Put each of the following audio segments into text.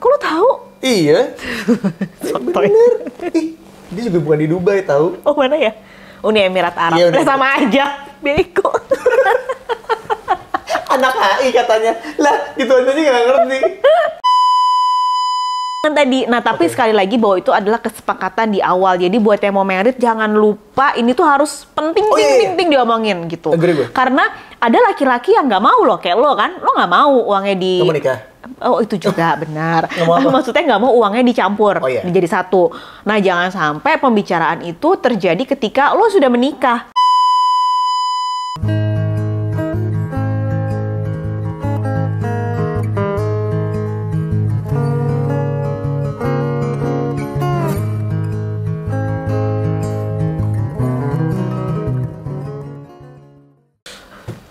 Kok lo tahu? Iya. Bener. Ih, dia juga bukan di Dubai tahu. Oh mana ya? Uni Emirat Arab. Iya, udah sama aja. Beko. Anak HI katanya. Lah, gitu aja nggak ngerti. Tadi, nah tapi sekali lagi bahwa itu adalah kesepakatan di awal. Jadi buat yang mau merit jangan lupa ini tuh harus penting diomongin gitu. Agree gue. Karena ada laki-laki yang nggak mau loh kayak lo kan, lo nggak mau uangnya di. Kamu nikah? Oh itu juga benar. Mau apa? Maksudnya nggak mau uangnya dicampur, Oh, iya. dijadi satu. Nah jangan sampai pembicaraan itu terjadi ketika lo sudah menikah.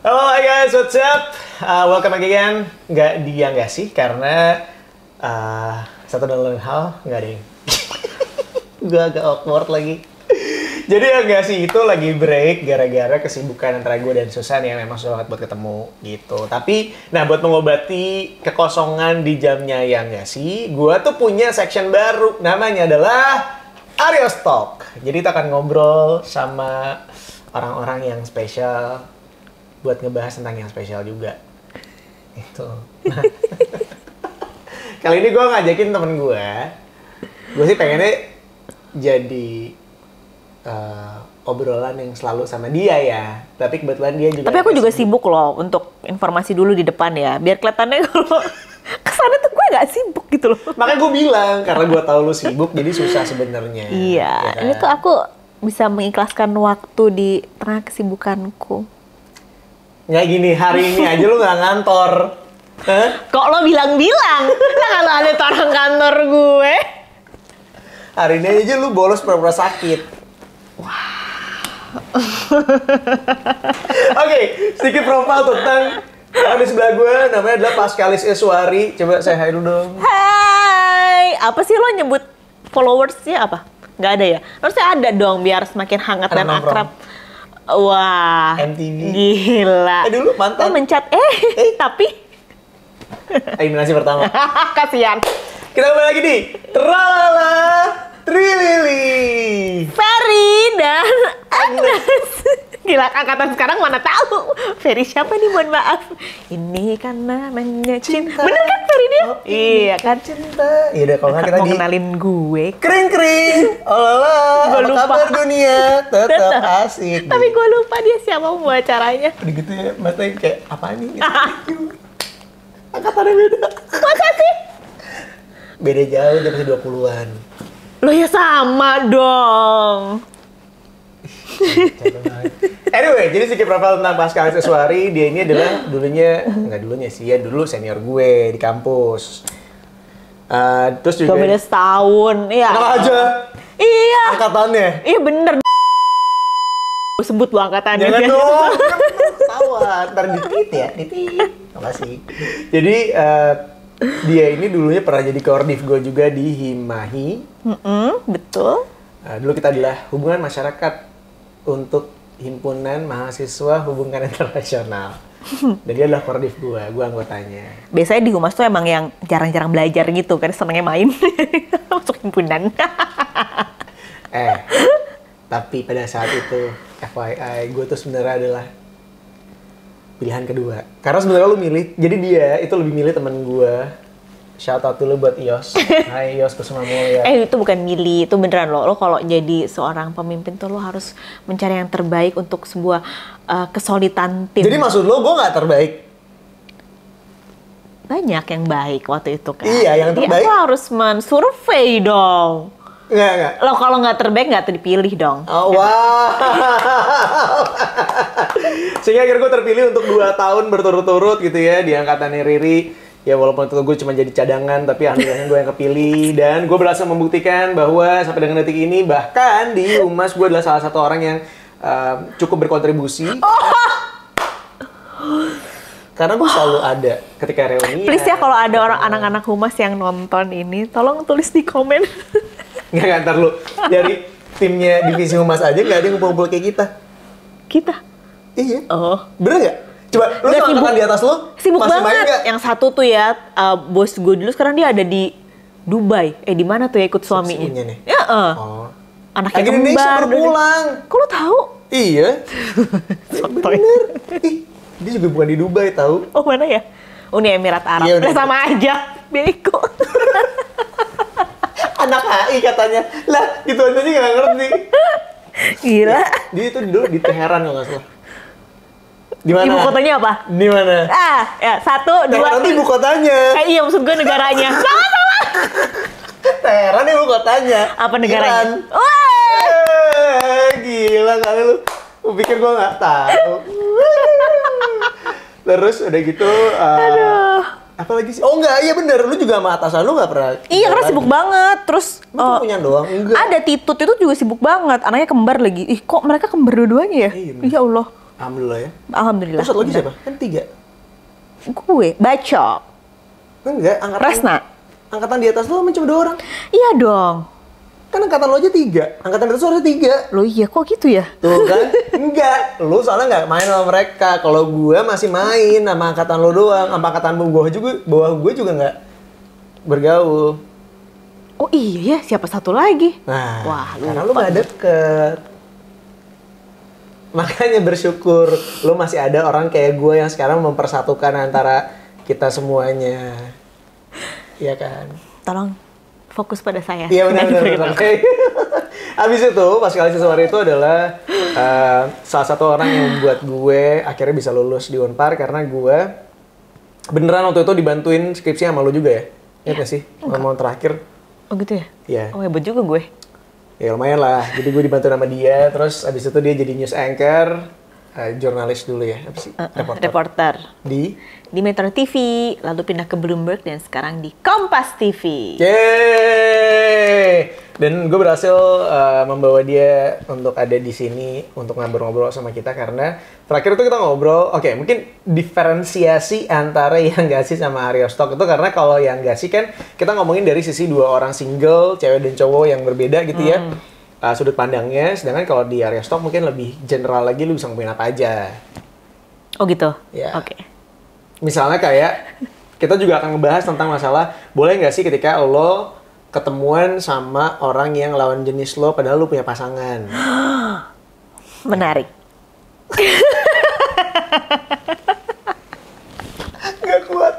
Halo guys, what's up? Welcome back again. Nggak sih, karena satu dan lain hal nggak ada yang gue agak awkward lagi. Jadi ya nggak sih, itu lagi break gara-gara kesibukan antara gue dan Susan yang memang susah banget buat ketemu gitu. Tapi, nah buat mengobati kekosongan di jamnya yang nggak sih, gue tuh punya section baru, namanya adalah Arios Talk. Jadi kita akan ngobrol sama orang-orang yang spesial buat ngebahas tentang yang spesial juga. Itu. Nah. Kali ini gue ngajakin temen gue. Gue sih pengennya jadi obrolan yang selalu sama dia ya. Tapi kebetulan dia juga. Tapi aku juga sibuk loh untuk informasi dulu di depan ya. Biar kelihatannya kalau kesannya tuh gue nggak sibuk gitu loh. Makanya gue bilang karena gue tahu lu sibuk jadi susah sebenarnya. Iya. Ya kan? Ini tuh aku bisa mengikhlaskan waktu di tengah kesibukanku. Nggak gini, hari ini aja lu nggak ngantor. Hah? Kok lo bilang-bilang? Nah kalau ada orang kantor gue. Hari ini aja lu bolos pura-pura sakit. Oke, sedikit profil tentang orang di sebelah gue, namanya adalah Pascalis Eswari. Coba saya hai dulu dong. Hai, apa sih lo nyebut followersnya apa? Nggak ada ya? Harusnya ada dong biar semakin hangat Ada dan nongkrong. akrab. Wah, MTV. gila. Dulu mantan. Mencat, tapi Eliminasi pertama. kasihan. Kita kembali lagi di Tralala Trilili. Ferry dan Agnes. Gila, angkatan sekarang mana tahu. Ferry siapa nih, mohon maaf. Ini kan namanya cinta. Bener kan Ferry dia? Oh, iya kan. Cinta. Iya deh, kalau nggak kita Mau di kenalin gue. kering. Oh Gua apa lupa. kabar dunia? Tetap asik. Tapi gue lupa dia siapa pembawa acaranya. Udah gitu ya, maksudnya kayak apaan nih? Angkatannya beda. Masa sih? Beda jauh, dia masih 20-an. Lo ya sama dong. Anyway, jadi sedikit profil tentang Pascalis Eswari. Dia ini adalah dulunya sih ya, dulu senior gue di kampus. Terus juga Gak beda setahun. Iya. kenal aja Iya. angkatannya. Iya bener. Sebut lo angkatannya. Jangan dong, kan ketahuan. Ntar ditit ya, ditit. Makasih. Jadi dia ini dulunya pernah jadi koordif gue juga di Himahi. Betul. Dulu kita adalah hubungan masyarakat untuk Himpunan Mahasiswa Hubungan Internasional. Dan dia adalah koordif gue anggotanya. Biasanya di Humas tuh emang yang jarang-jarang belajar gitu, kan senengnya main. Masuk himpunan. Tapi pada saat itu, FYI, gue tuh sebenarnya adalah pilihan kedua. Karena sebenarnya lu milih, jadi dia itu lebih milih temen gue. Shout out dulu buat Ios. Hai Ios Kusuma Mulya. Itu bukan milih, itu beneran lo. Lo kalau jadi seorang pemimpin tuh lo harus mencari yang terbaik untuk sebuah kesolidan tim. Jadi maksud lo gue nggak terbaik? Banyak yang baik waktu itu kan. Iya, yang terbaik. Jadi aku harus mensurvei dong. Nggak. Lo kalau nggak terbaik nggak dipilih dong. Oh, wow. Sehingga akhirnya gue terpilih untuk 2 tahun berturut-turut gitu ya di angkatannya Riri. Ya walaupun itu gue cuma jadi cadangan, tapi alhamdulillahnya gue yang kepilih. Dan gue berhasil membuktikan bahwa sampai dengan detik ini, bahkan di Humas gue adalah salah satu orang yang cukup berkontribusi. Karena gue selalu ada ketika reuni. Please ya kalau ada orang anak-anak Humas yang nonton ini, tolong tulis di komen. Nggak ntar lu. Dari timnya divisi Humas aja nggak ada yang ngumpul-ngumpul kayak kita. Kita? Iya. Oh. Bener nggak? Coba, lu Nggak, sama angkatan di atas lu Sibuk masih main banget. nggak? Yang satu tuh ya, bos gue dulu sekarang dia ada di Dubai. Di mana tuh ya ikut suaminya? Suaminya nih? Ya, Oh. anaknya Lagi Indonesia kembar. baru pulang. Kok lo tahu? Iya. Sotoy. Bener. Ih, dia juga bukan di Dubai tahu. Oh mana ya? Uni Emirat Arab. Iya, udah. Sama aja. Beko. Anak AI katanya. Lah, gitu aja nggak ngerti. Gila. Dia itu dulu di Teheran kalau nggak salah. Di mana? Ibu kotanya apa? Di mana? Ya 1, 2, Teheran 3. ibu kotanya. Iya maksud gue negaranya. Sama-sama. Teheran ibu kotanya. Apa negaranya? Iran. Wah. Gila kali lu. Gue pikir gue nggak tahu. Terus udah gitu. Aduh. Apa lagi sih? Oh enggak, iya bener. Lu juga sama atasan lu nggak pernah. Iya karena sibuk banget. Terus Lu punya doang? Enggak. ada Titut itu juga sibuk banget. Anaknya kembar lagi. Ih kok mereka kembar dua-duanya ya? Iya, bener. Ya Allah. Alhamdulillah ya. Alhamdulillah. Terus satu lagi siapa? Kan 3. Gue Bacok. Enggak, angkatan. Resna. Angkatan di atas lu cuma 2 orang. Iya dong. Kan angkatan lo aja 3. Angkatan di atas lu harusnya 3. Loh iya kok gitu ya? Tuh kan? Enggak. Lu soalnya nggak main sama mereka. Kalau gue masih main sama angkatan lo doang. Sama angkatan bawah gue juga nggak bergaul. Oh iya ya, siapa satu lagi? Nah, Wah, karena lupa. lu nggak deket. Makanya bersyukur lu masih ada orang kayak gue yang sekarang mempersatukan antara kita semuanya. Iya kan? Tolong fokus pada saya. Iya benar. Nah, Oke. Abis itu pas kali sesuatu itu adalah salah satu orang yang membuat gue akhirnya bisa lulus di Unpar karena gue beneran waktu itu dibantuin skripsi sama lu juga ya? Ingat nggak sih? Ngomong terakhir. Oh gitu ya? Iya. Oh hebat juga gue. Ya lumayan lah. Jadi gue dibantu sama dia. Terus abis itu dia jadi news anchor, jurnalis dulu ya. Apa sih? Reporter. Di Metro TV, lalu pindah ke Bloomberg dan sekarang di Kompas TV. Yeay! Dan gue berhasil membawa dia untuk ada di sini untuk ngobrol-ngobrol sama kita karena terakhir itu kita ngobrol, oke, mungkin diferensiasi antara yang Gasi sama Arya Stock itu karena kalau yang Gasi kan kita ngomongin dari sisi 2 orang single, cewek dan cowok yang berbeda gitu ya, sudut pandangnya, sedangkan kalau di Arya Stock mungkin lebih general lagi, lu bisa ngomongin apa aja. Oh gitu? Ya. Oke. Misalnya kayak kita juga akan ngebahas tentang masalah boleh nggak sih ketika lo ketemuan sama orang yang lawan jenis lo padahal lo punya pasangan. Menarik. Nggak kuat.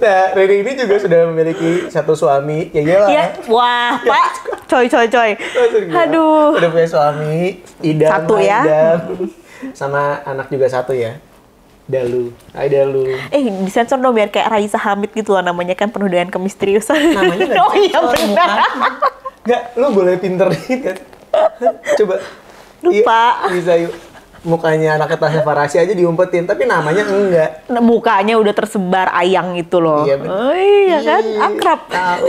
Nah, Riri ini juga sudah memiliki satu suami. Ya iyalah. Iya. Wah, Pak. Coy. Maksud gue, Aduh. udah punya suami. Idam. Satu ya. Idam. Sama anak juga satu ya. Dalu. Hai Dalu. Disensor dong biar kayak Raisa Hamid gitu loh, namanya kan penuh dengan kemisteriusan. Namanya nggak Oh iya disensor, benar. Nggak, lo boleh pinter kan? Coba. Lupa. Iya, bisa yuk. Mukanya anak Tasya Farasi aja diumpetin, tapi namanya enggak. Mukanya udah tersebar ayang itu loh. Iya, bener. Oh iya kan, akrab. Tahu.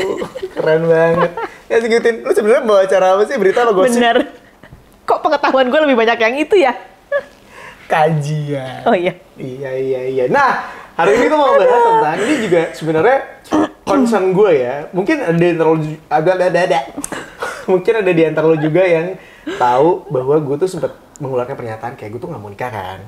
Keren banget. Ya segitin. Lu sebenarnya bawa acara apa sih? Berita apa gosip? Bener. Kok pengetahuan gue lebih banyak yang itu ya? Kajian. Oh iya. Iya. Nah, hari ini tuh mau bahas tentang ini juga sebenarnya concern gue ya. Mungkin ada di antara lu mungkin ada di antara lu juga yang tahu bahwa gue tuh sempat mengeluarkan pernyataan kayak gue tuh nggak mau nikah kan.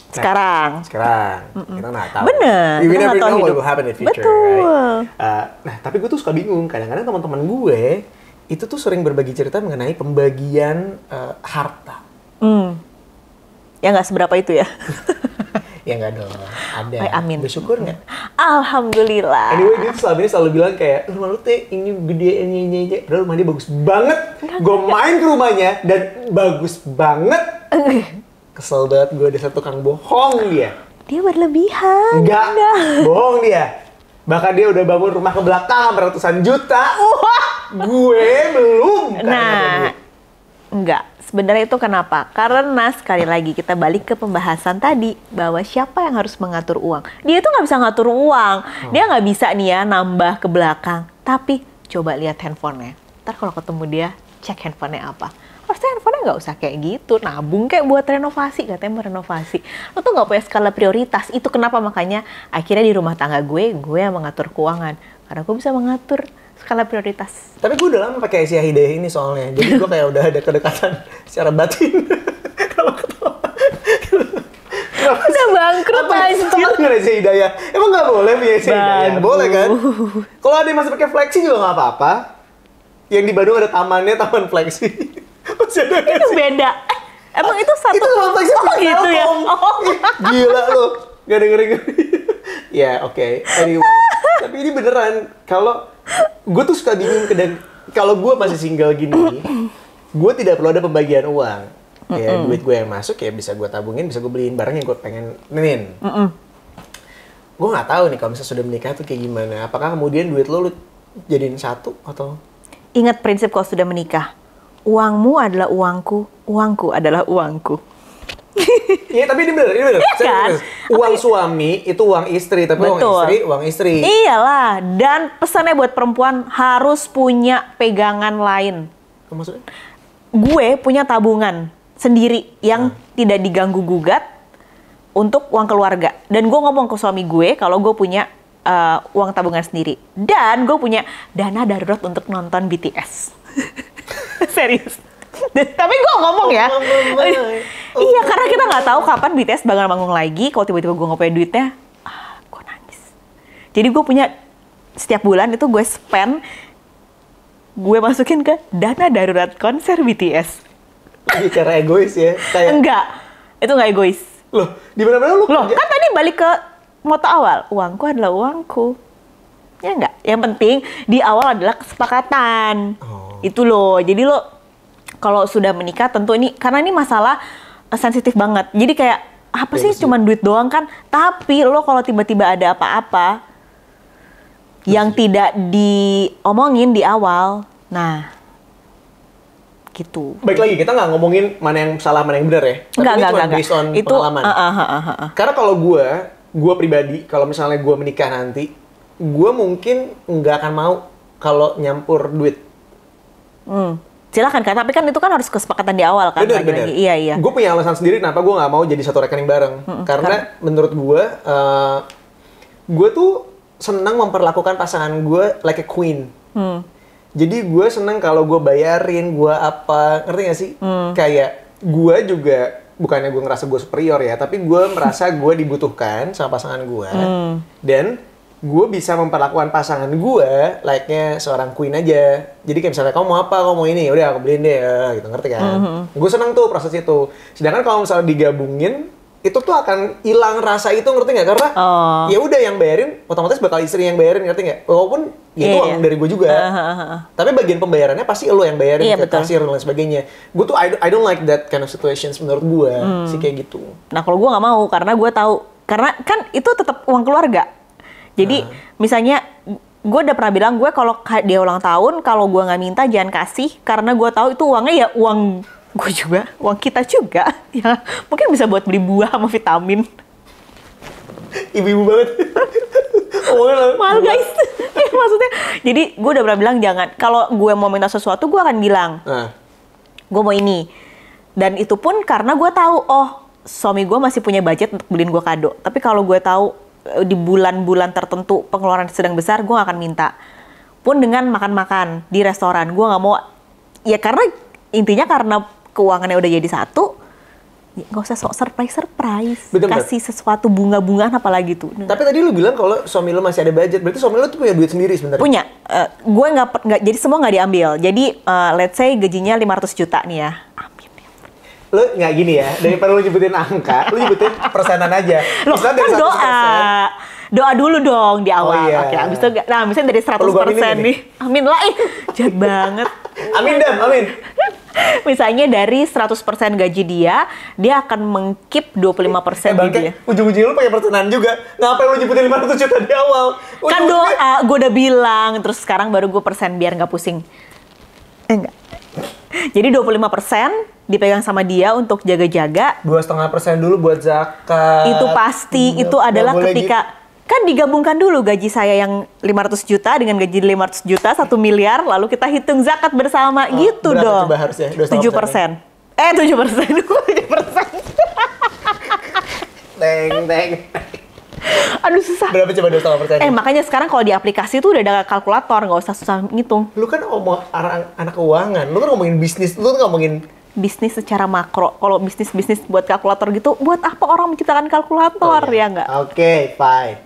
Sekarang. Kita nggak tahu. Bener, We kita never nggak tahu know what hidup. will happen in the future, Betul. right? Nah, tapi gue tuh suka bingung. Kadang-kadang teman-teman gue itu tuh sering berbagi cerita mengenai pembagian harta. Ya nggak seberapa itu ya. Ya nggak dong, ada. Ay, amin. Bersyukur nggak? Alhamdulillah. Anyway, dia tuh selama ini selalu bilang kayak, rumah lu teh ini gede, ini. Padahal rumah dia bagus banget. Gue main ke rumahnya dan bagus banget. Kesel banget gue ada satu tukang bohong dia. Dia berlebihan. Enggak, Bunda. bohong dia. Bahkan dia udah bangun rumah ke belakang ratusan juta. Gue belum. Nah, enggak. Sebenarnya itu kenapa? Karena sekali lagi kita balik ke pembahasan tadi bahwa siapa yang harus mengatur uang. Dia itu nggak bisa ngatur uang. Dia nggak bisa nih ya nambah ke belakang. Tapi coba lihat handphonenya. Ntar kalau ketemu dia, cek handphonenya apa. Harusnya handphonenya nggak usah kayak gitu. Nabung kayak buat renovasi. Katanya mau renovasi. Lo tuh nggak punya skala prioritas. Itu kenapa makanya akhirnya di rumah tangga gue yang mengatur keuangan. Karena gue bisa mengatur skala prioritas. Tapi gue udah lama pakai Asia Hidayah ini soalnya. Jadi gue kayak udah ada kedekatan secara batin. Kenapa ketawa? Udah bangkrut anjir. Apa nggak ada hidayah? Emang nggak boleh punya hidayah? Boleh kan? Kalau ada yang masih pakai flexi juga nggak apa-apa. Yang di Bandung ada tamannya, taman flexi. Masih ada nggak Itu sih? beda. Emang itu satu. Itu taman flexi punya gitu ya. Telkom. Ih, gila lo. Gak dengerin. Ya oke. Anyway. Tapi ini beneran. Kalau gue tuh suka bingung kalau gue masih single gini, gue tidak perlu ada pembagian uang. Ya duit gue yang masuk ya bisa gue tabungin, bisa gue beliin barang yang gue pengenin. Gue nggak tahu nih kalau misalnya sudah menikah tuh kayak gimana. Apakah kemudian duit lo jadiin satu atau? Ingat prinsip kalau sudah menikah. Uangmu adalah uangku, uangku adalah uangku. Iya tapi ini bener. Iya kan? Uang suami itu uang istri, tapi uang istri. Iyalah, dan pesannya buat perempuan harus punya pegangan lain. Maksudnya? Gue punya tabungan sendiri yang tidak diganggu gugat untuk uang keluarga. Dan gue ngomong ke suami gue kalau gue punya uang tabungan sendiri. Dan gue punya dana darurat untuk nonton BTS. Serius. Tapi gue ngomong ya. Iya, karena kita nggak tahu kapan BTS bakal manggung lagi. Kalau tiba-tiba gue nggak punya duitnya, gue nangis. Jadi gue punya setiap bulan itu gue spend, gue masukin ke dana darurat konser BTS. Lagi cara egois ya? Kayak... Enggak, itu nggak egois. Loh, di mana-mana lu Loh, kerja? kan tadi balik ke moto awal, uangku adalah uangku. Ya enggak? Yang penting di awal adalah kesepakatan. Itu loh. Jadi lo kalau sudah menikah tentu ini, karena ini masalah sensitif banget. Jadi kayak, apa sih cuman duit doang kan? Tapi lo kalau tiba-tiba ada apa-apa yang tidak diomongin di awal, nah gitu. Baik lagi, kita nggak ngomongin mana yang salah, mana yang benar ya. Tapi ini cuma based on itu pengalaman. Karena kalau gue pribadi, kalau misalnya gue menikah nanti, gue mungkin nggak akan mau kalau nyampur duit. Silakan kan, tapi kan itu kan harus kesepakatan di awal kan. Bener. Iya. Gue punya alasan sendiri kenapa gue nggak mau jadi satu rekening bareng. Karena menurut gue tuh senang memperlakukan pasangan gue like a queen. Jadi gue seneng kalau gue bayarin, gue apa, ngerti gak sih? Kayak gue juga, bukannya gue ngerasa gue superior ya, tapi gue merasa gue dibutuhkan sama pasangan gue. Dan gue bisa memperlakukan pasangan gue like-nya seorang queen aja. Jadi kayak misalnya, kamu mau apa, kamu mau ini, udah aku beliin deh, gitu, ngerti kan? Gue seneng tuh proses itu. Sedangkan kalau misalnya digabungin, itu tuh akan hilang rasa itu, ngerti nggak? Karena ya udah yang bayarin, otomatis bakal istri yang bayarin, ngerti nggak? Walaupun itu uang dari gue juga. Tapi bagian pembayarannya pasti lo yang bayarin, ke kasir dan lain sebagainya. Gue tuh I don't like that kind of situations menurut gue sih kayak gitu. Nah kalau gue nggak mau, karena gue tahu, karena kan itu tetap uang keluarga. Jadi misalnya gue udah pernah bilang, gue kalau dia ulang tahun, kalau gue nggak minta jangan kasih, karena gue tahu itu uangnya ya uang gue juga, uang kita juga, ya mungkin bisa buat beli buah sama vitamin. Ibu-ibu banget. Mahal guys. Ya, maksudnya, jadi gue udah pernah bilang jangan. Kalau gue mau minta sesuatu, gue akan bilang, gue mau ini. Dan itu pun karena gue tahu, oh suami gue masih punya budget untuk beliin gue kado. Tapi kalau gue tahu di bulan-bulan tertentu pengeluaran sedang besar, gue gak akan minta. Pun dengan makan-makan di restoran, gue nggak mau. Ya karena intinya karena keuangannya udah jadi satu, nggak usah sok surprise. Kasih sesuatu bunga-bungaan apalagi tuh. Tapi tadi lu bilang kalau suami lu masih ada budget, berarti suami lu tuh punya duit sendiri sebenarnya? Punya. Gue nggak, jadi semua nggak diambil. Jadi let's say gajinya 500 juta nih ya. Amin. Lu nggak gini ya, daripada lu nyebutin angka, lu nyebutin persenan aja. Loh, kan doa dulu dong di awal. Oke, abis itu, nah misalnya dari 100% nih. Amin lah, jahat banget. Amin Dam, amin. Misalnya dari 100% gaji dia akan meng-keep 25% di dia. Ujung-ujungnya lu pakai persenan juga. Ngapain lu nyebutin 500 juta di awal? Kan doa, gue udah bilang. Terus sekarang baru gue persen biar nggak pusing. Enggak. Jadi 25% dipegang sama dia untuk jaga-jaga. 2,5% dulu buat zakat. Itu pasti, itu adalah ketika... Kan digabungkan dulu gaji saya yang 500 juta dengan gaji 500 juta, 1 miliar, lalu kita hitung zakat bersama, gitu dong. Berapa coba harusnya? 7%. 7%. 7%. Teng. Aduh susah. Berapa coba 2,5%? Makanya sekarang kalau di aplikasi tuh udah ada kalkulator, nggak usah susah ngitung. Lu kan ngomong anak keuangan, lu kan ngomongin bisnis, lu kan ngomongin bisnis secara makro. Kalau bisnis buat kalkulator gitu, buat apa orang menciptakan kalkulator, ya nggak? Oke, fine.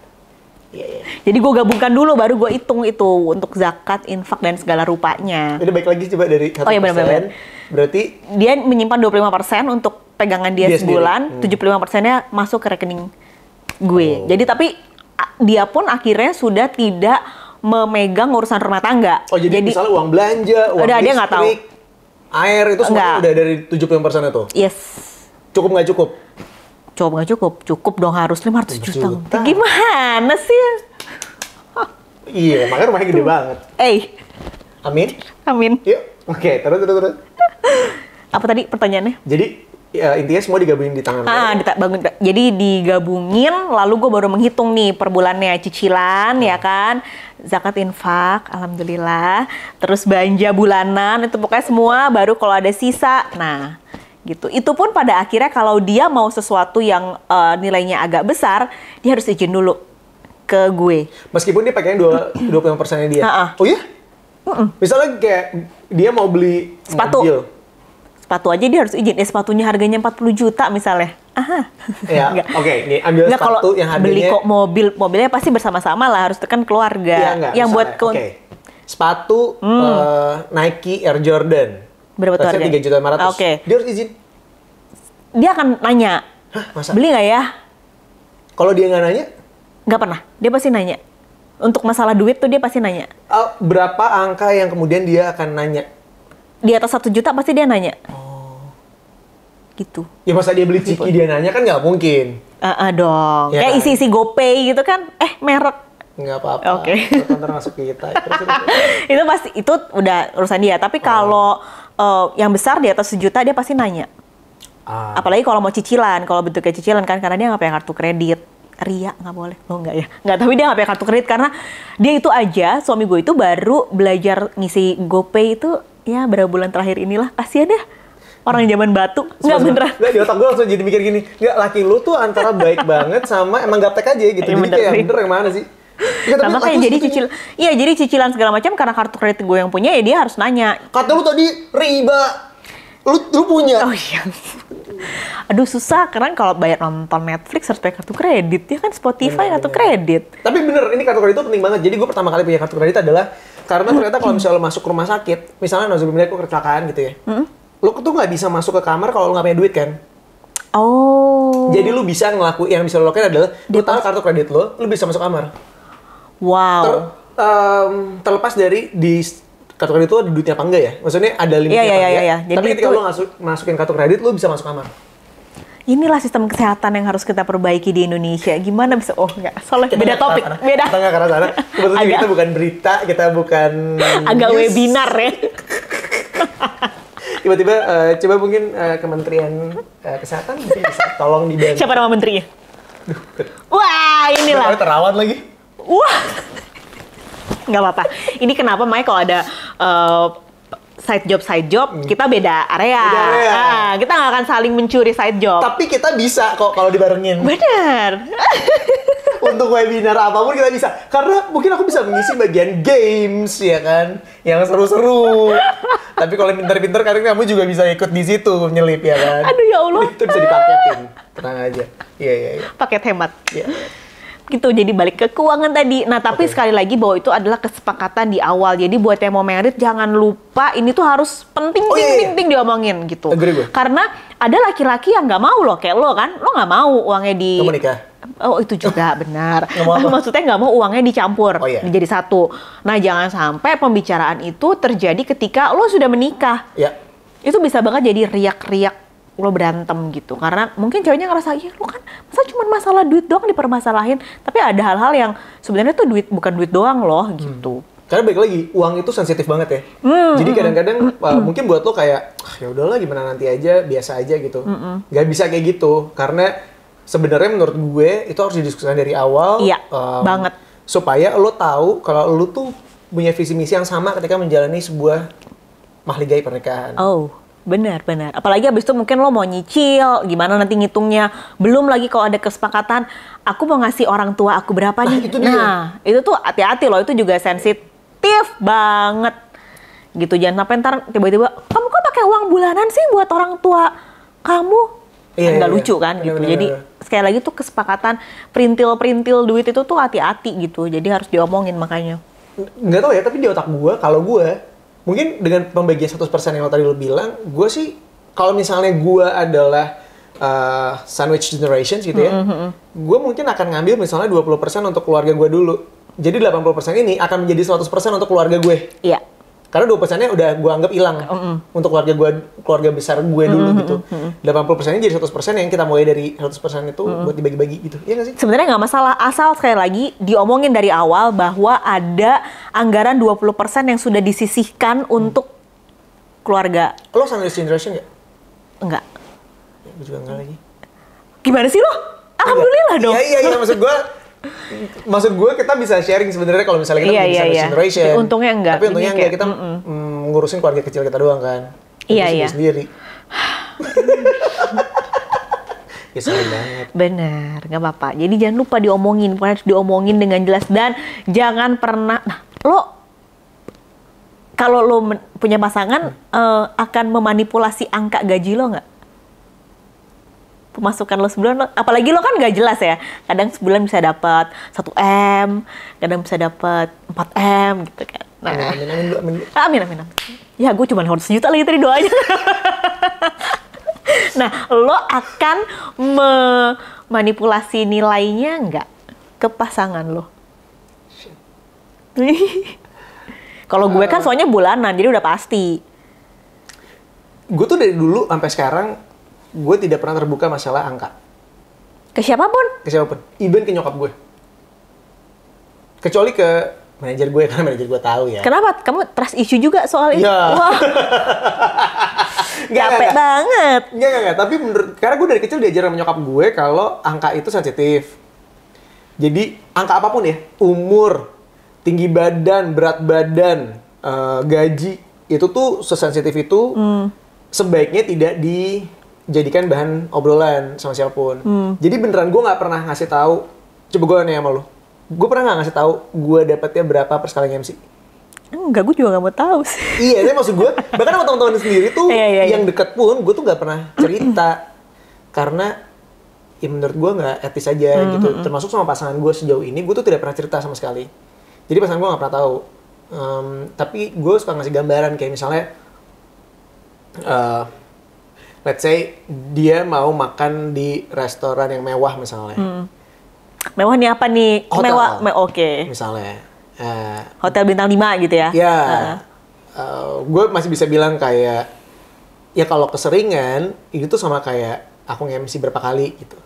Yeah. Jadi gue gabungkan dulu, baru gue hitung itu untuk zakat, infak, dan segala rupanya. Ini baik lagi coba dari 1%. Oh iya, benar-benar. Berarti dia menyimpan 25% untuk pegangan dia sebulan, 75%-nya masuk ke rekening gue. Jadi tapi dia pun akhirnya sudah tidak memegang urusan rumah tangga. Oh jadi misalnya uang belanja, uang dia nggak tahu. listrik, air itu semua udah dari 75% itu? Yes. Cukup nggak cukup? Cukup nggak cukup? Cukup dong, harus 500 juta. Gimana sih? Iya, makanya rumahnya gede banget. Amin? Amin. Yuk, oke, terus. Apa tadi pertanyaannya? Jadi ya, intinya semua digabungin di tangan jadi digabungin, lalu gue baru menghitung nih per bulannya cicilan, ya kan, zakat, infak, alhamdulillah, terus belanja bulanan, itu pokoknya semua, baru kalau ada sisa, nah gitu. Itu pun pada akhirnya kalau dia mau sesuatu yang nilainya agak besar, dia harus izin dulu ke gue. Meskipun dia pakainya 25%-nya dia? Oh iya? Misalnya kayak dia mau beli mobil. Sepatu aja dia harus izin. Sepatunya harganya 40 juta misalnya. Ya, oke. Nih ambil sepatu yang harganya. Beli kok mobilnya pasti bersama-sama lah, harus tekan keluarga. Yang misalnya, buat sepatu Nike Air Jordan. Berapa tuh harganya? 3.500.000. Dia harus izin. Dia akan nanya. Hah, masa? Beli nggak ya? Kalau dia nggak nanya? Nggak pernah. Dia pasti nanya. Untuk masalah duit tuh dia pasti nanya. Berapa angka yang kemudian dia akan nanya? Di atas 1 juta pasti dia nanya. Gitu. Ya masa dia beli ciki dia nanya kan nggak mungkin. Dong. Ya, kayak isi-isi GoPay gitu kan. Merek. Nggak apa-apa. Oke. Ntar masuk ke kita. Itu pasti, itu udah urusan dia. Tapi kalau yang besar di atas 1 juta dia pasti nanya. Apalagi kalau mau cicilan. Kalau bentuknya cicilan kan, karena dia nggak pakai kartu kredit. Ria nggak boleh. Oh nggak ya. Nggak, tapi dia nggak pakai kartu kredit karena dia itu aja, suami gue itu baru belajar ngisi GoPay itu ya berapa bulan terakhir inilah. Kasihan deh. Orang zaman batu. Nggak beneran. Nggak, di otak gue langsung jadi mikir gini. Nggak, laki lu tuh antara baik banget sama emang gaptek aja gitu. Jadi kayak bener yang mana sih? Ya, nah, makanya jadi jadi cicilan segala macam karena kartu kredit gue yang punya, ya dia harus nanya. Kata lu tadi riba. Lu punya. Oh iya. Aduh susah, karena kalau bayar nonton Netflix harus pakai kartu kredit. Ya kan Spotify kartu kredit. Tapi bener, ini kartu kredit itu penting banget. Jadi gue pertama kali punya kartu kredit adalah karena ternyata kalau misalnya lo masuk rumah sakit, misalnya naudzubillah gue kecelakaan gitu ya. Lo tuh nggak bisa masuk ke kamar kalau lo nggak punya duit kan? Oh. Jadi lo bisa ngelakuin, yang bisa lo lakukan adalah lo taruh kartu kredit lo bisa masuk kamar. Wow. Terlepas dari di kartu kredit itu ada duitnya apa enggak ya? Maksudnya ada limitnya apa enggak? Iya. Tapi ketika lo masukin kartu kredit, lo bisa masuk kamar. Inilah sistem kesehatan yang harus kita perbaiki di Indonesia. Gimana bisa? Oh enggak, soalnya beda topik. Beda. Kita nggak karena sana. Kebetulan kita bukan berita, kita bukan agak news. Webinar ya. Tiba-tiba coba mungkin Kementerian Kesehatan mungkin bisa tolong dibantu. Siapa nama menterinya? Wah, inilah. Terawat lagi. Wah. Nggak apa-apa. Ini kenapa Mike kalau ada side job kita beda area. Kita nggak akan saling mencuri side job. Tapi kita bisa kok kalau dibarengin. Benar. Untuk webinar apapun kita bisa. Karena mungkin aku bisa mengisi bagian games ya kan, yang seru-seru. Tapi kalau pinter-pinter kadang kamu juga bisa ikut di situ nyelip ya kan. Aduh ya Allah. Itu bisa dipaketin. Tenang aja. Iya. Paket hemat. Iya. Gitu, jadi balik ke keuangan tadi. Nah, tapi sekali lagi bahwa itu adalah kesepakatan di awal. Jadi buat yang mau merit jangan lupa ini tuh harus penting diomongin gitu. Agree gue. Karena ada laki-laki yang nggak mau loh, kayak lo kan, lo nggak mau uangnya di. Kamu nikah? Oh itu juga benar. Maksudnya nggak mau uangnya dicampur, jadi satu. Nah jangan sampai pembicaraan itu terjadi ketika lo sudah menikah. Ya. Itu bisa banget jadi riak-riak lo berantem gitu, karena mungkin ceweknya ngerasa ya lo kan masa cuma masalah duit doang dipermasalahin, tapi ada hal-hal yang sebenarnya tuh bukan duit doang loh gitu. Karena balik lagi uang itu sensitif banget ya. Jadi kadang-kadang mungkin buat lo kayak ya udahlah gimana nanti aja, biasa aja gitu. Gak bisa kayak gitu karena sebenarnya menurut gue itu harus didiskusikan dari awal. Iya, banget. Supaya lo tahu kalau lo tuh punya visi misi yang sama ketika menjalani sebuah mahligai pernikahan. Oh. Benar. Apalagi abis itu mungkin lo mau nyicil, gimana nanti ngitungnya. Belum lagi kalau ada kesepakatan, aku mau ngasih orang tua aku berapa nih. Itu tuh hati-hati loh, itu juga sensitif banget. Gitu, jangan sampai ntar tiba-tiba, kamu kok pakai uang bulanan sih buat orang tua kamu? Iya, Nggak iya, lucu kan bener, gitu. bener, Jadi bener. sekali lagi tuh kesepakatan perintil duit itu tuh hati-hati gitu. Jadi harus diomongin makanya. Nggak tahu ya, tapi di otak gue, kalau gue mungkin dengan pembagian 100% yang tadi lo bilang, gue sih kalau misalnya gue adalah sandwich generations gitu ya, gue mungkin akan ngambil misalnya 20% untuk keluarga gue dulu. Jadi 80% ini akan menjadi 100% untuk keluarga gue. Iya. Karena 2%-nya udah gue anggap hilang untuk keluarga besar gue dulu gitu. 80%-nya jadi 100% yang kita mulai dari 100% itu buat dibagi-bagi gitu. Iya nggak sih? Sebenarnya nggak masalah, asal sekali lagi diomongin dari awal bahwa ada anggaran 20% yang sudah disisihkan untuk keluarga. Lo sandwich generation nggak? Enggak. Ya, gue juga nggak lagi. Gimana sih lo? Alhamdulillah dong. Iya, maksud gue kita bisa sharing sebenarnya kalau misalnya kita menjadi sandwich generation. Tapi untungnya enggak. Tapi untungnya Ini enggak, kayak, kita ngurusin keluarga kecil kita doang kan. Iya. Sendiri. Ya sayang banget. Bener, nggak apa-apa. Jadi jangan lupa diomongin, pokoknya harus diomongin dengan jelas dan jangan pernah. Nah, kalau lo punya pasangan akan memanipulasi angka gaji lo nggak? Pemasukan lo sebulan, apalagi lo kan nggak jelas ya. Kadang sebulan bisa dapat 1 M, kadang bisa dapat 4 M gitu kan. Nah, amin. Ya gue cuma harus 1 juta lagi tadi doanya. Nah, lo akan memanipulasi nilainya nggak ke pasangan lo? Kalau gue kan soalnya bulanan, jadi udah pasti. Gue tuh dari dulu sampai sekarang, gue tidak pernah terbuka masalah angka. Ke siapapun? Ke siapapun. Even ke nyokap gue. Kecuali ke manajer gue, karena manajer gue tahu ya. Kenapa? Kamu trust issue juga soal itu? Ya. Wah. Capek banget. Enggak. Tapi karena gue dari kecil diajar sama nyokap gue kalau angka itu sensitif. Jadi angka apapun ya, umur, tinggi badan, berat badan, gaji, itu tuh sesensitif itu sebaiknya tidak dijadikan bahan obrolan sama siapapun. Jadi beneran gue nggak pernah ngasih tahu. Coba gue nanya sama lo, gue pernah nggak ngasih tahu gue dapetnya berapa per sekali MC? Enggak, gue juga nggak mau tahu sih. Iya, tapi maksud gue, bahkan sama teman-teman sendiri tuh Iya. yang deket pun, gue tuh nggak pernah cerita. Karena ya menurut gue nggak etis aja gitu. Termasuk sama pasangan gue sejauh ini, gue tuh tidak pernah cerita sama sekali. Jadi pasangan gue nggak pernah tahu. Tapi gue suka ngasih gambaran kayak misalnya, let's say dia mau makan di restoran yang mewah misalnya. Mewah nih apa nih? Hotel. Oke. Misalnya. Hotel bintang 5 gitu ya? Ya, gue masih bisa bilang kayak, ya kalau keseringan, itu tuh sama kayak aku nge-MC berapa kali gitu.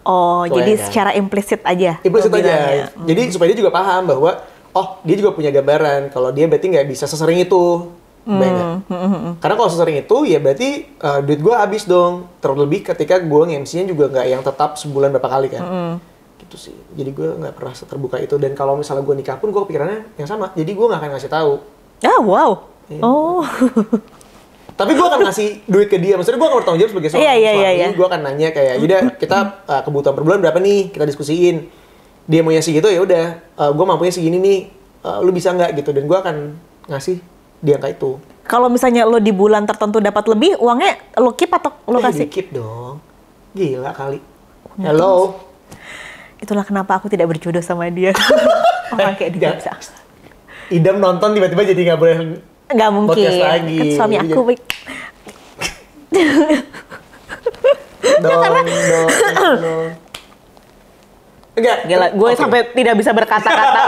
Oh, Soalnya jadi kan. secara implisit aja? Implisit lo aja. bilangnya. Jadi supaya dia juga paham bahwa, oh dia juga punya gambaran, kalau dia berarti nggak bisa sesering itu. Bayang nggak? Karena kalau sesering itu, ya berarti duit gue habis dong. Terlebih ketika gue nge-MC-nya juga nggak yang tetap sebulan berapa kali kan. Gitu sih. Jadi gue nggak pernah terbuka itu. Dan kalau misalnya gue nikah pun gue kepikirannya yang sama. Jadi gue nggak akan ngasih tahu. Ah, wow. Iya. Oh. Tapi gue akan ngasih duit ke dia. Maksudnya gue akan bertanggung jawab sebagai suami. Iya. Gue akan nanya kayak, yaudah kita kebutuhan per bulan berapa nih? Kita diskusiin. Dia maunya segitu ya udah. Gue mampunya segini nih. Lu bisa nggak gitu? Dan gue akan ngasih di angka itu. Kalau misalnya lo di bulan tertentu dapat lebih, uangnya lo keep atau lo kasih? Keep dong. Gila kali. Hello. Itulah kenapa aku tidak berjodoh sama dia. Orang kayak dia bisa. Idam nonton tiba-tiba jadi nggak boleh Nggak mungkin. podcast lagi. Kan suami Jadi aku baik. dong. Enggak. Gila, gue Oke. sampai tidak bisa berkata-kata.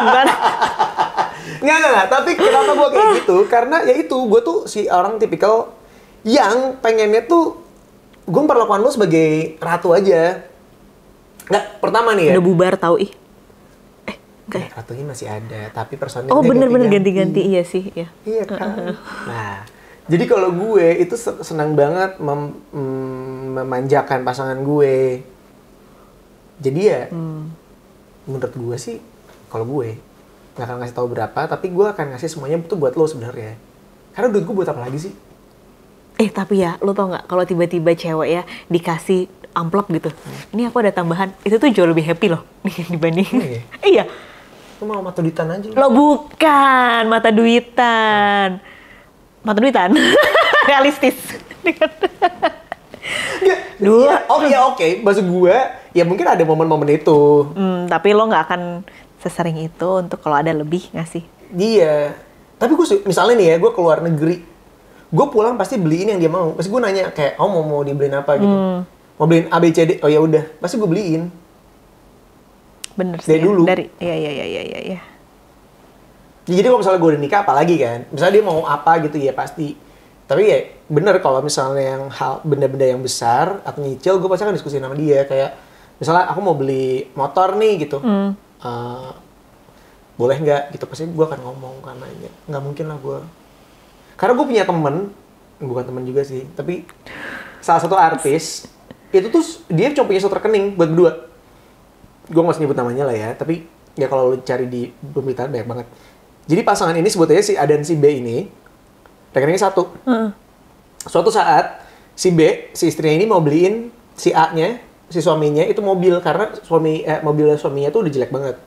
Enggak. Tapi kenapa gue kayak gitu? Karena ya itu, gue tuh si orang tipikal yang pengennya tuh gue memperlakukan lu sebagai ratu aja. Nggak, pertama nih ya. Udah bubar tau ih. Enggak. Ratunya masih ada, tapi personilnya Oh bener-bener ganti-ganti, iya sih. Iya. Iya kan. Nah, jadi kalau gue itu senang banget memanjakan pasangan gue. Jadi ya, menurut gue sih, kalau gue nggak akan ngasih tahu berapa, tapi gue akan ngasih semuanya itu buat lo sebenarnya. Karena duit gue buat apa lagi sih? Tapi ya, lo tau nggak kalau tiba-tiba cewek ya dikasih amplop gitu, ini aku ada tambahan, itu tuh jauh lebih happy loh dibanding. Iya. Lo mau mata duitan aja. Lo bukan mata duitan. Mata duitan. Realistis. Oke. Maksud gue, ya mungkin ada momen-momen itu. Tapi lo nggak akan sesering itu untuk kalau ada lebih ngasih. Iya. Tapi gue misalnya nih ya, gue keluar negeri, gue pulang pasti beliin yang dia mau. Pasti gue nanya kayak, mau dibeliin apa gitu. Mau beliin A, B, C, D, oh ya udah, pasti gue beliin. Bener sih. Dari dulu. Iya. Ya, jadi kalau misalnya gue udah nikah apalagi kan, misalnya dia mau apa gitu ya pasti. Tapi ya bener kalau misalnya yang benda-benda yang besar atau nyicil, gue pasti akan diskusi sama dia. Kayak misalnya aku mau beli motor nih gitu. Boleh nggak gitu, pasti gue akan ngomong kan, nanya. Nggak mungkin lah gue. Karena gue punya temen, bukan temen juga sih, tapi salah satu artis, itu tuh dia cuma punya satu rekening buat berdua. Gue nggak usah nyebut namanya lah ya, tapi ya kalau lo cari di pemberitaan banyak banget. Jadi pasangan ini sebut aja si A dan si B ini, rekeningnya satu. Suatu saat, si B, si istrinya ini mau beliin si A-nya, si suaminya itu mobil, karena mobil suaminya tuh udah jelek banget.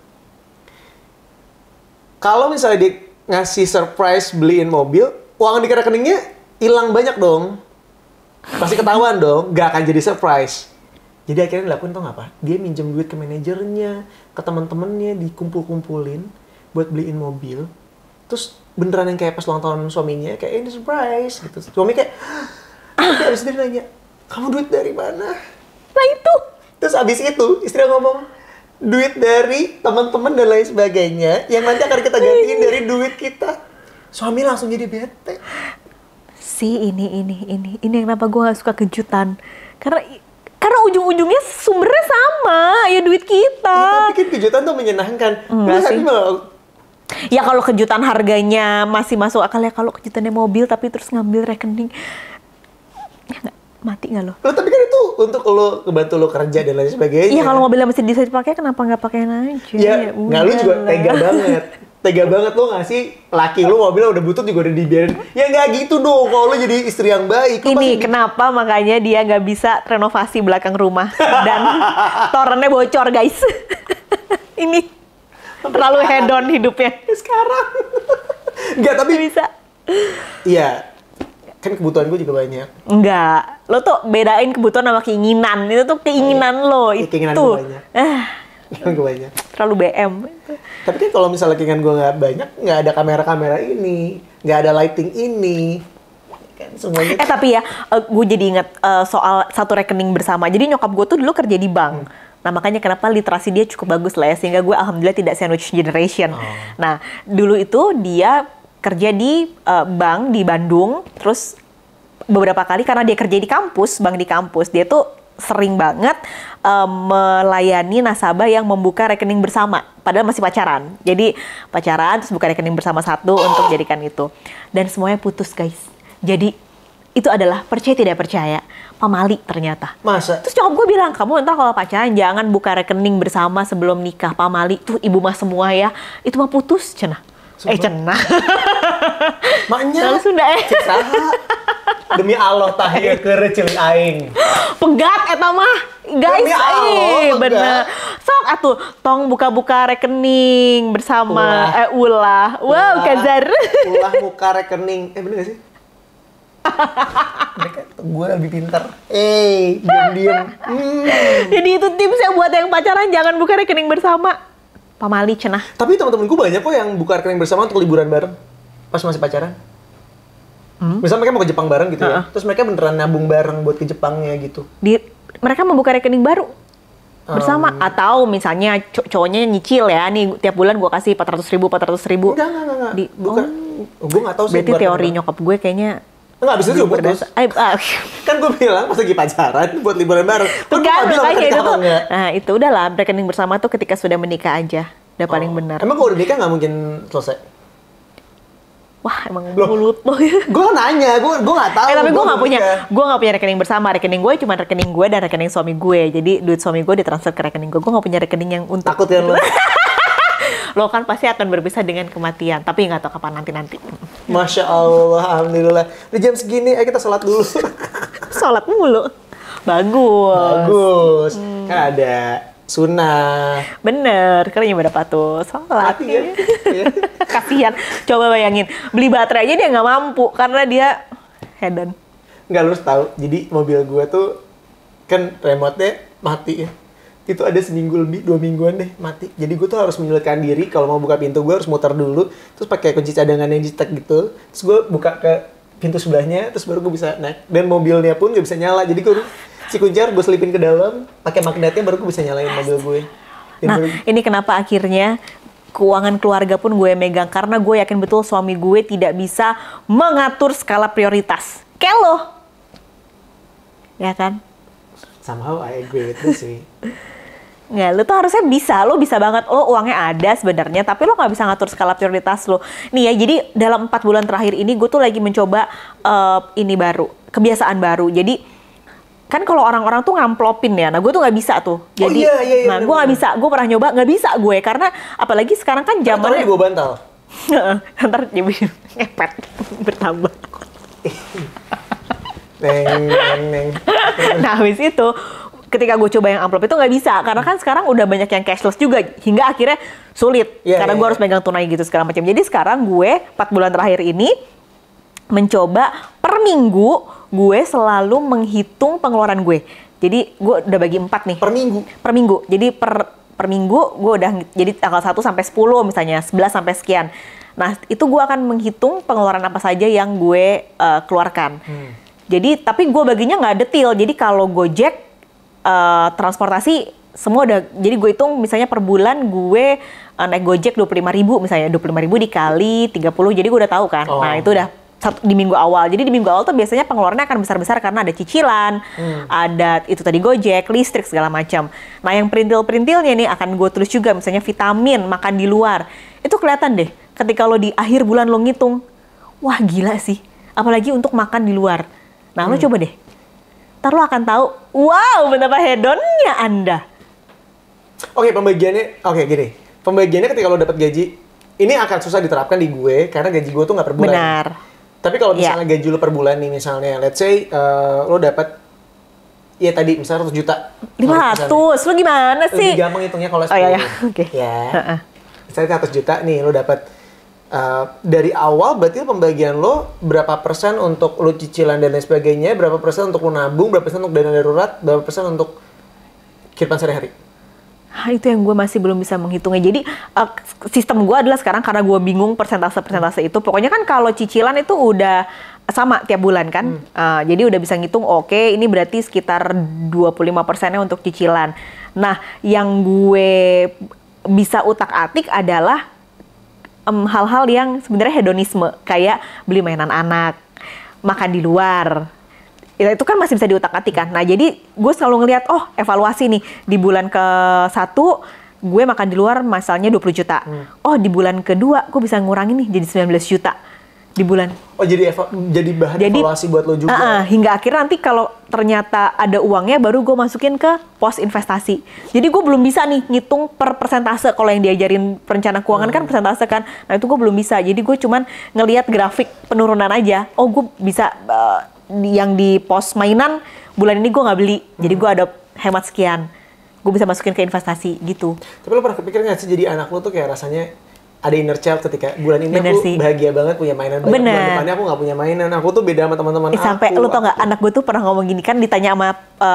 Kalau misalnya dia ngasih surprise beliin mobil, uang di rekeningnya hilang banyak dong. Pasti ketahuan dong, gak akan jadi surprise. Jadi akhirnya dilakuin tau gak apa? Dia minjem duit ke manajernya, ke teman-temannya, dikumpul-kumpulin buat beliin mobil. Terus beneran yang kayak pas ulang tahun suaminya, kayak ini surprise gitu. Suami kayak, habis itu dia nanya, kamu duit dari mana? Nah itu. Terus abis itu istri ngomong, duit dari teman-teman dan lain sebagainya yang nanti akan kita gantiin dari duit kita. Suami langsung jadi bete. Ini yang kenapa gue gak suka kejutan. Karena ujung-ujungnya sumbernya sama, ya duit kita. Kita bikin kejutan tuh menyenangkan. Enggak sih. Ya kalau kejutan harganya masih masuk akal, ya kalau kejutannya mobil tapi terus ngambil rekening. Ya nggak, mati nggak lo? Tapi kan itu untuk lo kebantu lo kerja dan lain sebagainya. Iya, kalau mobilnya masih bisa dipakai, kenapa nggak pakein aja? Ya nggak, lu juga tega banget. Tega banget lo ngasih laki lo mobilnya udah butut juga udah dibiarin. Ya nggak gitu dong, kalau lo jadi istri yang baik. Ini kenapa makanya dia nggak bisa renovasi belakang rumah dan torennya bocor guys. Ini terlalu hedon hidupnya. Sekarang. Nggak, tapi bisa. Iya. Kan kebutuhan gue juga banyak. Enggak. Lo tuh bedain kebutuhan sama keinginan. Itu tuh keinginan lo. Ya, keinginan itu. gue banyak. Keinginan gue banyak. Terlalu BM. Tapi kan kalau misalnya keinginan gue nggak banyak, nggak ada kamera-kamera ini, nggak ada lighting ini. Kan semuanya. Tapi ya, gue jadi ingat soal satu rekening bersama. Jadi nyokap gue tuh dulu kerja di bank. Nah makanya kenapa literasi dia cukup bagus lah ya. Sehingga gue alhamdulillah tidak sandwich generation. Nah dulu itu dia kerja di bank di Bandung, terus beberapa kali karena dia kerja di kampus, bank di kampus, dia tuh sering banget melayani nasabah yang membuka rekening bersama, padahal masih pacaran. Jadi pacaran terus buka rekening bersama satu untuk jadikan itu. Dan semuanya putus guys. Jadi itu adalah percaya tidak percaya, pamali ternyata. Masa? Terus nyokap gue bilang, kamu ntar kalau pacaran jangan buka rekening bersama sebelum nikah, pamali. Tuh ibu mah semua ya, itu mah putus, cenah. Cenah. Maknya langsung dah demi Allah tahir keureung aing. Pegat eta mah. Guys, demi Allah, bener. Sok atuh tong buka-buka rekening bersama ulah. Wow, Kazar. Ulah buka rekening. Bener gak sih? Mereka gue lebih pintar. Diam-diam. Jadi itu tipsnya buat yang pacaran, jangan buka rekening bersama. Pamali cenah. Tapi teman-temanku banyak kok yang buka rekening bersama untuk liburan bareng pas masih pacaran. Misalnya mereka mau ke Jepang bareng gitu ya. Terus mereka beneran nabung bareng buat ke Jepangnya gitu. Mereka membuka rekening baru bersama, atau misalnya cowoknya nyicil ya, nih tiap bulan gue kasih 400.000. Enggak. Bukan. Gue nggak tahu sih. Berarti teori nyokap gue kayaknya enggak, abis itu juga putus. Kan gue bilang pas lagi pacaran buat liburan bareng. Nah itu udahlah, rekening bersama tuh ketika sudah menikah aja. Udah paling benar. Emang kalau udah nikah nggak mungkin selesai? Wah emang mulut lo. Gue nanya, gue nggak tahu. Tapi gue nggak punya rekening bersama. Rekening gue cuma rekening gue dan rekening suami gue. Jadi duit suami gue ditransfer ke rekening gue. Gue nggak punya rekening yang untuk. Takut kan lo? Lo kan pasti akan berpisah dengan kematian, tapi nggak tahu kapan nanti. Masya Allah, alhamdulillah. Di jam segini, ayo kita sholat dulu. Sholat mulu. Bagus. Kan ada sunnah. Bener, karena berapa tuh sholat. Ya. Kasihan. Coba bayangin, beli baterai aja dia nggak mampu karena dia hedon? Nggak, lu harus tahu. Jadi mobil gue tuh kan remote-nya mati ya. Itu ada seminggu lebih, 2 mingguan deh mati. Jadi gue tuh harus menyulitkan diri kalau mau buka pintu, gue harus muter dulu, terus pakai kunci cadangan yang jitak gitu. Terus gue buka ke pintu sebelahnya, terus baru gue bisa naik. Dan mobilnya pun nggak bisa nyala. Jadi gue si kunci harus gue selipin ke dalam, pakai magnetnya baru gue bisa nyalain mobil gue. Dan Nah, ini kenapa akhirnya keuangan keluarga pun gue megang, karena gue yakin betul suami gue tidak bisa mengatur skala prioritas. Kayak lo. Ya kan? somehow I agree with this sih. Nggak, lo tuh harusnya bisa, lo bisa banget, lo uangnya ada sebenarnya, tapi lo nggak bisa ngatur skala prioritas lo. Nih ya, jadi dalam 4 bulan terakhir ini gue tuh lagi mencoba ini baru, kebiasaan baru. Jadi kan kalau orang-orang tuh ngamplopin ya, nah gue tuh nggak bisa tuh. Jadi, iya, nah gue nggak bisa, gue pernah nyoba nggak bisa gue, karena apalagi sekarang kan Taruh zamannya di bawah bantal. ntar jadi ngepet bertambah. Neng. Nah habis itu ketika gue coba yang amplop itu nggak bisa, karena kan sekarang udah banyak yang cashless juga, hingga akhirnya sulit karena gue harus pegang tunai gitu segala macam. Jadi sekarang gue 4 bulan terakhir ini mencoba per minggu gue selalu menghitung pengeluaran gue. Jadi gue udah bagi 4 nih. Per minggu? Per minggu. Jadi per minggu gue udah, jadi tanggal 1 sampai 10 misalnya, 11 sampai sekian. Nah itu gue akan menghitung pengeluaran apa saja yang gue keluarkan. Jadi tapi gue baginya nggak detail. Jadi kalau Gojek, transportasi semua udah, jadi gue hitung misalnya per bulan gue naik Gojek 25.000 misalnya, 25.000 dikali 30, jadi gue udah tahu kan. Nah itu udah di minggu awal. Jadi di minggu awal tuh biasanya pengeluarannya akan besar-besar karena ada cicilan, ada itu tadi Gojek, listrik segala macam. Nah yang perintil-perintilnya nih akan gue tulis juga, misalnya vitamin, makan di luar. Itu kelihatan deh ketika lo di akhir bulan lo ngitung, wah gila sih, apalagi untuk makan di luar. Nah lo coba deh, ntar lo akan tahu, wow betapa hedonnya Anda. Oke, gini. Pembagiannya ketika lo dapat gaji, ini akan susah diterapkan di gue karena gaji gue tuh nggak per bulan. Benar. Tapi kalau misalnya gaji lo per bulan nih, misalnya let's say lo dapat, ya tadi misalnya 100 juta. 500, lo gimana sih? Lebih gampang hitungnya kalau 10. Oh iya, oke. Ya. Misalnya 100 juta nih lo dapat, dari awal berarti pembagian lo berapa persen untuk lo cicilan dan lain sebagainya, berapa persen untuk lo nabung, berapa persen untuk dana darurat, berapa persen untuk kehidupan sehari-hari. Itu yang gue masih belum bisa menghitungnya. Jadi sistem gue adalah sekarang, karena gue bingung persentase itu. Pokoknya kan kalau cicilan itu udah sama tiap bulan kan. Jadi udah bisa ngitung, oke, ini berarti sekitar 25%-nya untuk cicilan. Nah yang gue bisa utak-atik adalah hal-hal yang sebenarnya hedonisme, kayak beli mainan anak, makan di luar. Itu kan masih bisa diutak-atik kan. Nah jadi gue selalu ngelihat, oh evaluasi nih, di bulan ke-1 gue makan di luar misalnya 20 juta. Oh di bulan kedua gue bisa ngurangin nih jadi 19 juta di bulan. Oh jadi bahan evaluasi buat lo juga. Hingga akhirnya nanti kalau ternyata ada uangnya, baru gue masukin ke pos investasi. Jadi gue belum bisa nih ngitung per persentase. Kalau yang diajarin perencana keuangan kan persentase kan. Nah itu gue belum bisa. Jadi gue cuman ngelihat grafik penurunan aja. Oh gue bisa yang di pos mainan bulan ini gue nggak beli. Jadi gue ada hemat sekian. Gue bisa masukin ke investasi gitu. Tapi lo pernah kepikir nggak sih jadi anak lo tuh kayak rasanya ada inner child ketika bulan ini Bener aku sih. bahagia banget punya mainan banyak, bulan depannya aku nggak punya mainan, aku tuh beda sama teman-teman aku. Sampai lu tau nggak, anak gue tuh pernah ngomong gini kan, ditanya sama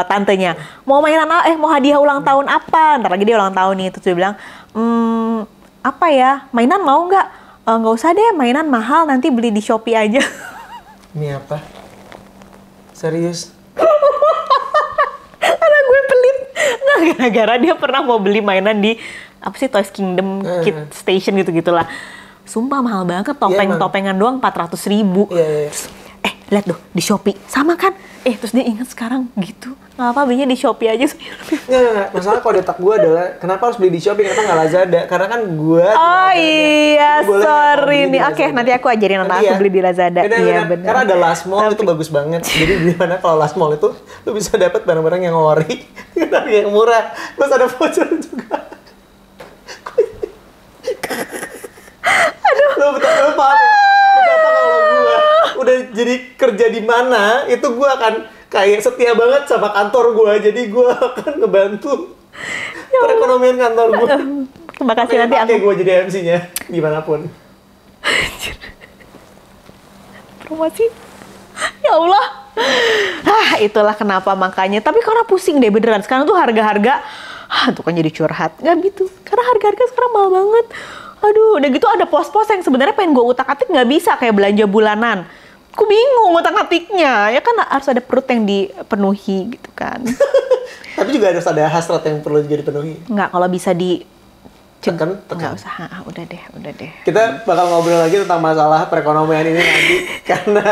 tantenya, mau mainan mau hadiah ulang tahun apa? Ntar lagi dia ulang tahun nih, terus dia bilang, apa ya, mainan mau nggak? Nggak usah deh, mainan mahal, nanti beli di Shopee aja. Ini apa? Serius? Karena gue pelit. Nggak, gara-gara dia pernah mau beli mainan di apa sih, Toys Kingdom, Kid Station gitu-gitulah. Sumpah mahal banget, topeng-topengan doang 400.000. Iya. Lihat tuh di Shopee, sama kan? Terus dia ingat sekarang gitu. Nggak apa, belinya di Shopee aja. Nggak. Masalah kalau di otak gue adalah, kenapa harus beli di Shopee, kenapa nggak Lazada? Karena kan gue... Oh iya, sorry nih. Oke, nanti aku ajarin anak aku beli di Lazada. Iya benar. Karena ada last mall itu bagus banget. Jadi gimana kalau last mall itu, lu bisa dapat barang-barang yang ori, yang murah. Terus ada voucher juga. Aduh. Lo betul-betul paham ya? Betapa kalau gue udah jadi kerja di mana, itu gue akan kayak setia banget sama kantor gue. Jadi gue akan ngebantu perekonomian kantor gue. Terima kasih, nanti aku gue jadi MC-nya dimanapun. promosi. Ya Ya Allah. Itulah kenapa makanya. Tapi karena pusing deh beneran. Sekarang tuh harga-harga, tuh kan jadi curhat. Nggak gitu. Karena harga-harga sekarang mahal banget. Aduh, udah gitu ada pos-pos yang sebenarnya pengen gue utak-atik nggak bisa kayak belanja bulanan. Aku bingung utak-atiknya. Ya kan harus ada perut yang dipenuhi gitu kan. Tapi juga harus ada hasrat yang perlu juga dipenuhi. Nggak, kalau bisa tekan. Nggak usah, udah deh. Kita bakal ngobrol lagi tentang masalah perekonomian ini nanti. Karena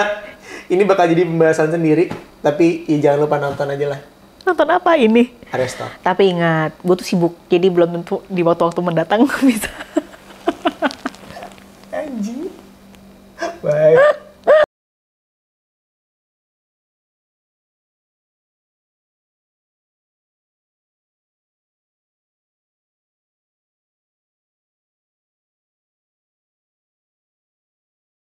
ini bakal jadi pembahasan sendiri. Tapi ya jangan lupa nonton aja lah. Nonton apa ini? Aresto. Tapi ingat, gue tuh sibuk. Jadi belum tentu di waktu-waktu mendatang bisa.